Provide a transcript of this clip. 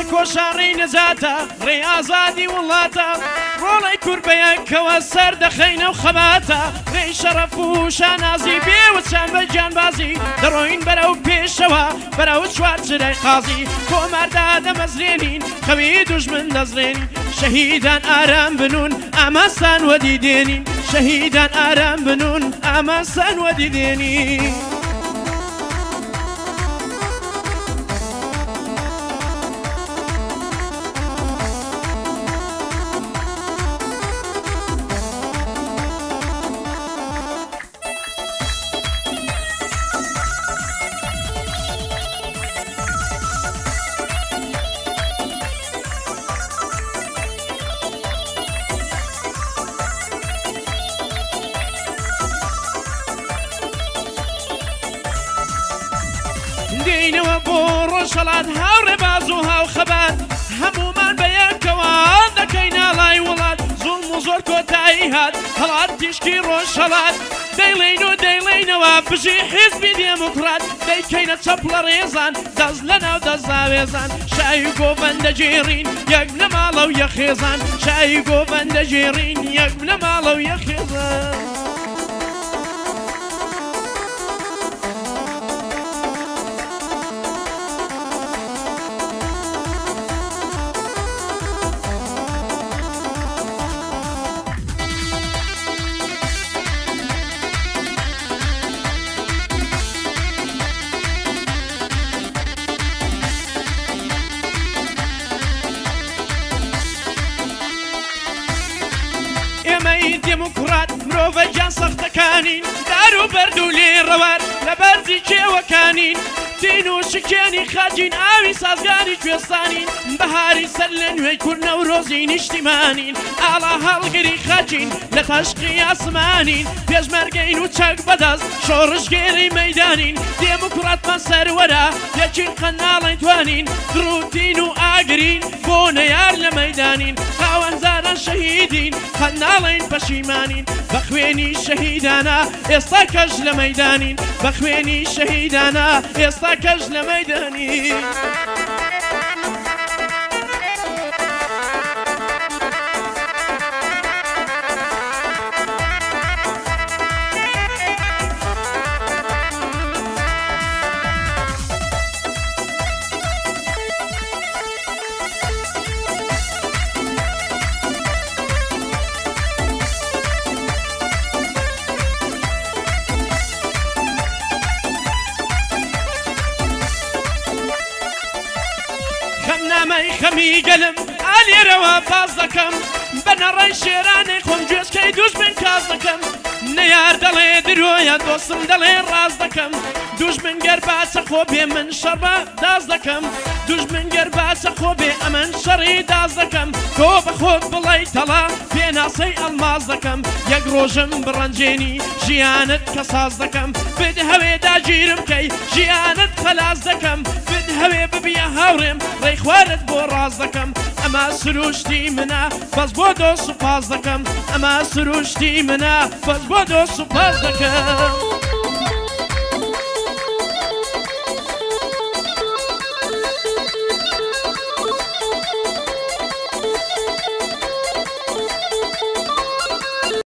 ڕۆڵەی کۆشاڕی نەجاتە ڕێ ئازادی وڵاتە ڕۆڵەی کوربەیەکەوە سەر دەخەینە و خەباتە ڕێی شەرەف و شانازی بێوەچان بە گیانبازی دەڕۆین بەرەو پێشەوە بەرەو چوارچرای قازی کۆماردا دەمەزرێنین خەوی دوژمن دەزرێنین شەهیدان ئارام بنون ئاماستان وەدیدێنین شەهیدان ئارام بنون ئاماستان وەدیدێنین دێینەوە بۆ ڕۆژهەڵات هاوڕێ باز و هاوخەبات هەمومان بەیەکەوە دەکەین ناڵای وڵات زوڵم و زۆر کۆتایی هات هەڵات تیشکی ڕۆژهەڵات دەیڵێین و دەیڵێینەوە بژی حیزبی دێموکرات دەیکەینە چەپڵە ڕێزان دەست لەناو دەستاوێزان شای گۆڤەن دەجێڕین یەک لە ماڵە و یەخێزان شای گۆڤەن دەجێڕین یەک لە ماڵە و یەخێزان ئێمەی دێموکرات مرۆڤە گیان سەختەکانین دار و بەرد و لێڕەوار لە بەرزی کێوەکانین تین و شکێنی خاجین ئاوی سازگاری کوێستانین بەهاری سەر لە نوێی کورنە و ڕۆزی نیشتیمانین ئاڵا هەڵگری خاجین لە تەشقی ئاسمانین پێشمەرگەین و چەک بەدەست شۆڕژگێری مەیدانین دێموکراتمان سەروەرە یەکین قەناڵی توانین دروتین و ئاگرین بۆ نەیار لە مەیدانین خاوەنزاران شەهیدین قەناڵین پەشیمانین بە خوێنی شەهیدانە ئێستا کەش لە مەیدانین بە خوێنی شەهیدانە ئێستا کەش لە مەیدانین خەمنامەی خەمی گەلم ئالێرەوە باز دەکەم بەنەڕەی شێرانەی خۆم گوێچکەی دوژمن کاز دەکەم نەیار دەڵێ درۆیە دۆستم دەڵێ ڕاز دەکەم دوژمن گەر باچە خۆ بێ من شەڕبە داز دەکەم دوژمن گەر باچە خۆ بێ ئەمەن شەڕی داز دەکەم تۆ بە خۆت بڵێ تەڵا پێناسەی ئەڵماز دەکەم یەک ڕۆژم بڕەنجێنی ژیانت کە ساز دەکەم بد هەوێ داگیرم کەی ژیانت خەلاز دەکەم بد هەوێ ببیە هاوڕێم ڕێی خوارت بۆ ڕاز دەکەم ئەمە سروشتی منە بەس بۆ دۆ سوپاس دەکەم ئەمە سروشتی منە بەس بۆ دۆ سوپاس دەکەم